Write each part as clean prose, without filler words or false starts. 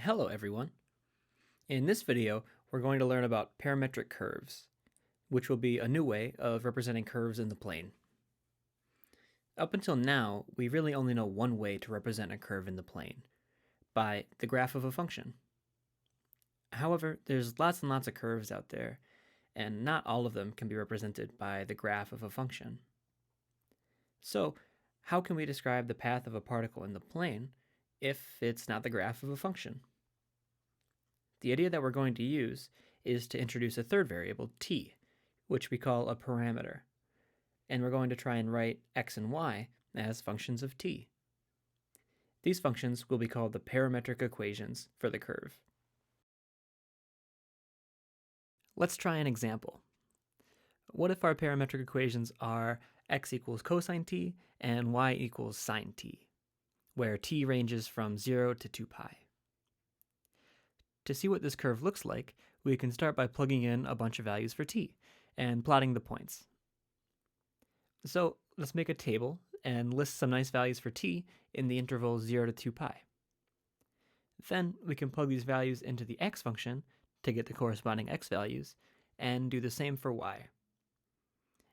Hello everyone. In this video, we're going to learn about parametric curves, which will be a new way of representing curves in the plane. Up until now, we really only know one way to represent a curve in the plane, by the graph of a function. However, there's lots and lots of curves out there, and not all of them can be represented by the graph of a function. So, how can we describe the path of a particle in the plane if it's not the graph of a function? The idea that we're going to use is to introduce a third variable, t, which we call a parameter, and we're going to try and write x and y as functions of t. These functions will be called the parametric equations for the curve. Let's try an example. What if our parametric equations are x equals cosine t and y equals sine t, where t ranges from 0 to 2 pi? To see what this curve looks like, we can start by plugging in a bunch of values for t and plotting the points. So let's make a table and list some nice values for t in the interval 0 to 2 pi. Then we can plug these values into the x function to get the corresponding x values, and do the same for y.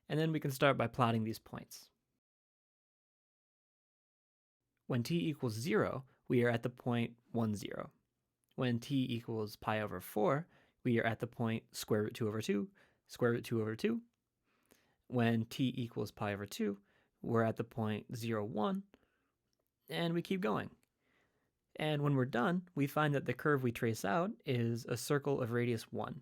And then we can start by plotting these points. When t equals 0, we are at the point 1, 0. When t equals pi over 4, we are at the point square root 2 over 2, square root 2 over 2. When t equals pi over 2, we're at the point 0, 1, and we keep going. And when we're done, we find that the curve we trace out is a circle of radius 1.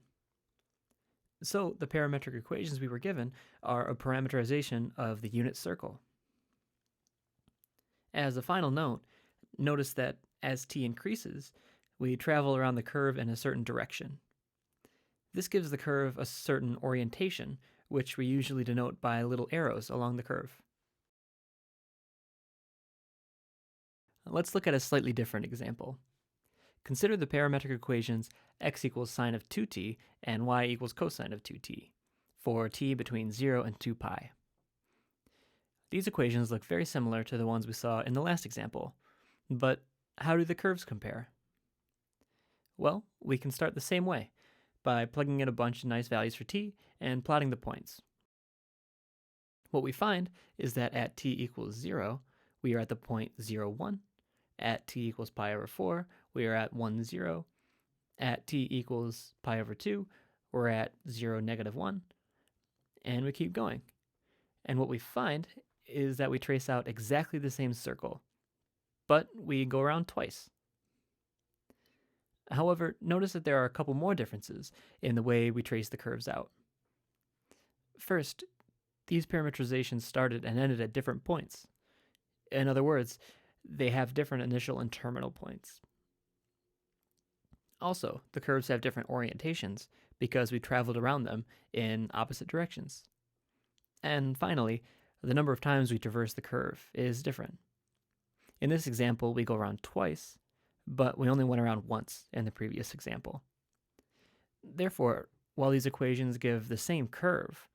So the parametric equations we were given are a parameterization of the unit circle. As a final note, notice that as t increases, we travel around the curve in a certain direction. This gives the curve a certain orientation, which we usually denote by little arrows along the curve. Let's look at a slightly different example. Consider the parametric equations x equals sine of 2t and y equals cosine of 2t for t between 0 and 2 pi. These equations look very similar to the ones we saw in the last example, but how do the curves compare? Well, we can start the same way, by plugging in a bunch of nice values for t and plotting the points. What we find is that at t equals 0, we are at the point 0, 1. At t equals pi over 4, we are at 1, 0. At t equals pi over 2, we're at 0, negative 1. And we keep going. And what we find is that we trace out exactly the same circle, but we go around twice. However, notice that there are a couple more differences in the way we trace the curves out. First, these parameterizations started and ended at different points. In other words, they have different initial and terminal points. Also, the curves have different orientations because we traveled around them in opposite directions. And finally, the number of times we traverse the curve is different. In this example, we go around twice, but we only went around once in the previous example. Therefore, while these equations give the same curve,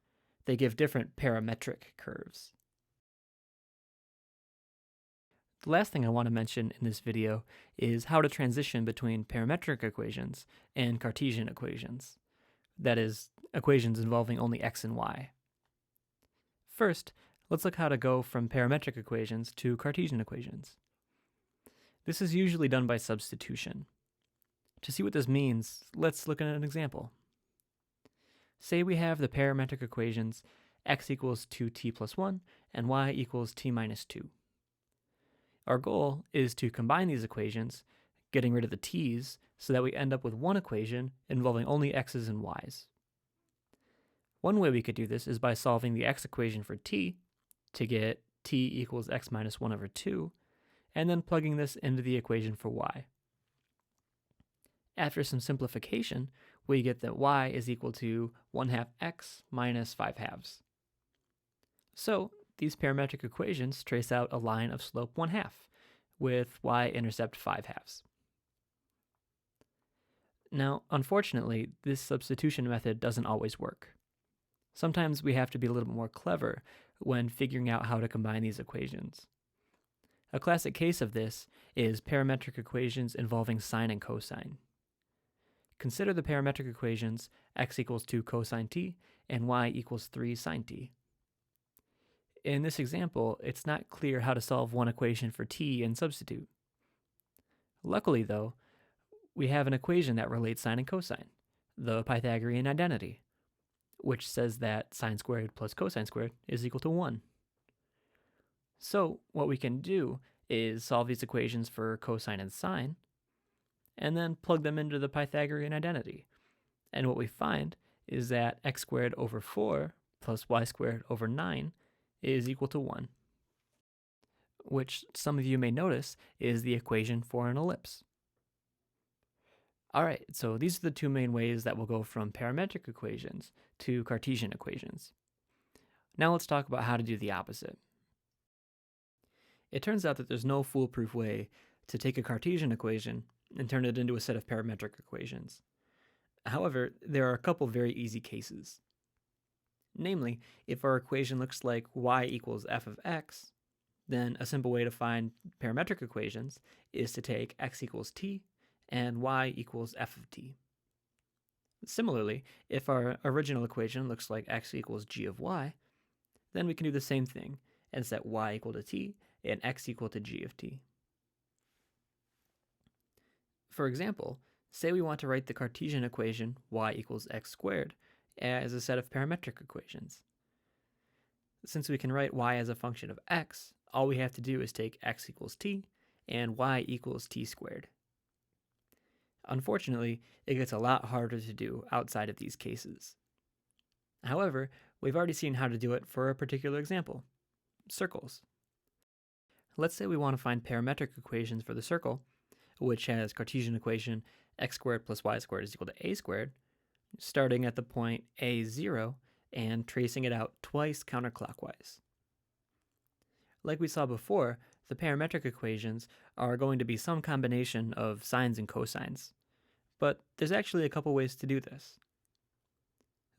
they give different parametric curves. The last thing I want to mention in this video is how to transition between parametric equations and Cartesian equations. That is, equations involving only x and y. First, let's look how to go from parametric equations to Cartesian equations. This is usually done by substitution. To see what this means, let's look at an example. Say we have the parametric equations x equals 2t plus 1 and y equals t minus 2. Our goal is to combine these equations, getting rid of the t's, so that we end up with one equation involving only x's and y's. One way we could do this is by solving the x equation for t to get t equals x minus 1 over 2, and then plugging this into the equation for y. After some simplification, we get that y is equal to 1/2 x minus 5/2. So these parametric equations trace out a line of slope 1/2 with y-intercept 5/2. Now, unfortunately, this substitution method doesn't always work. Sometimes we have to be a little bit more clever when figuring out how to combine these equations. A classic case of this is parametric equations involving sine and cosine. Consider the parametric equations x equals 2 cosine t and y equals 3 sine t. In this example, it's not clear how to solve one equation for t and substitute. Luckily, though, we have an equation that relates sine and cosine, the Pythagorean identity, which says that sine squared plus cosine squared is equal to 1. So what we can do is solve these equations for cosine and sine, and then plug them into the Pythagorean identity. And what we find is that x squared over 4 plus y squared over 9 is equal to 1, which some of you may notice is the equation for an ellipse. All right, so these are the two main ways that we'll go from parametric equations to Cartesian equations. Now let's talk about how to do the opposite. It turns out that there's no foolproof way to take a Cartesian equation and turn it into a set of parametric equations. However, there are a couple very easy cases. Namely, if our equation looks like y equals f of x, then a simple way to find parametric equations is to take x equals t and y equals f of t. Similarly, if our original equation looks like x equals g of y, then we can do the same thing and set y equal to t and x equal to g of t. For example, say we want to write the Cartesian equation y equals x squared as a set of parametric equations. Since we can write y as a function of x, all we have to do is take x equals t and y equals t squared. Unfortunately, it gets a lot harder to do outside of these cases. However, we've already seen how to do it for a particular example, circles. Let's say we want to find parametric equations for the circle, which has Cartesian equation x squared plus y squared is equal to a squared, starting at the point a0 and tracing it out twice counterclockwise. Like we saw before, the parametric equations are going to be some combination of sines and cosines, but there's actually a couple ways to do this.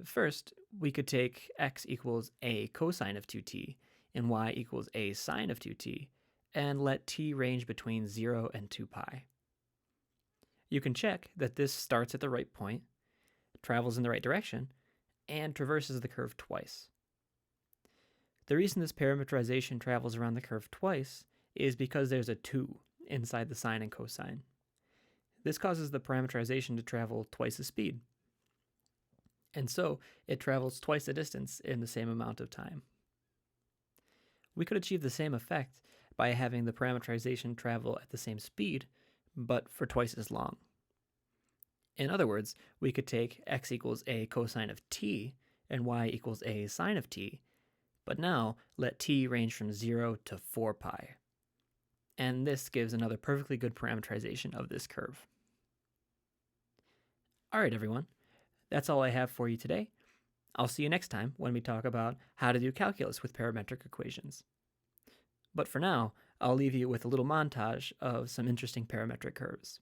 First, we could take x equals a cosine of 2t and y equals a sine of 2t, and let t range between 0 and 2 pi. You can check that this starts at the right point, travels in the right direction, and traverses the curve twice. The reason this parameterization travels around the curve twice is because there's a 2 inside the sine and cosine. This causes the parameterization to travel twice the speed, and so it travels twice the distance in the same amount of time. We could achieve the same effect by having the parameterization travel at the same speed, but for twice as long. In other words, we could take x equals a cosine of t and y equals a sine of t, but now let t range from 0 to 4 pi. And this gives another perfectly good parameterization of this curve. All right, everyone. That's all I have for you today. I'll see you next time when we talk about how to do calculus with parametric equations. But for now, I'll leave you with a little montage of some interesting parametric curves.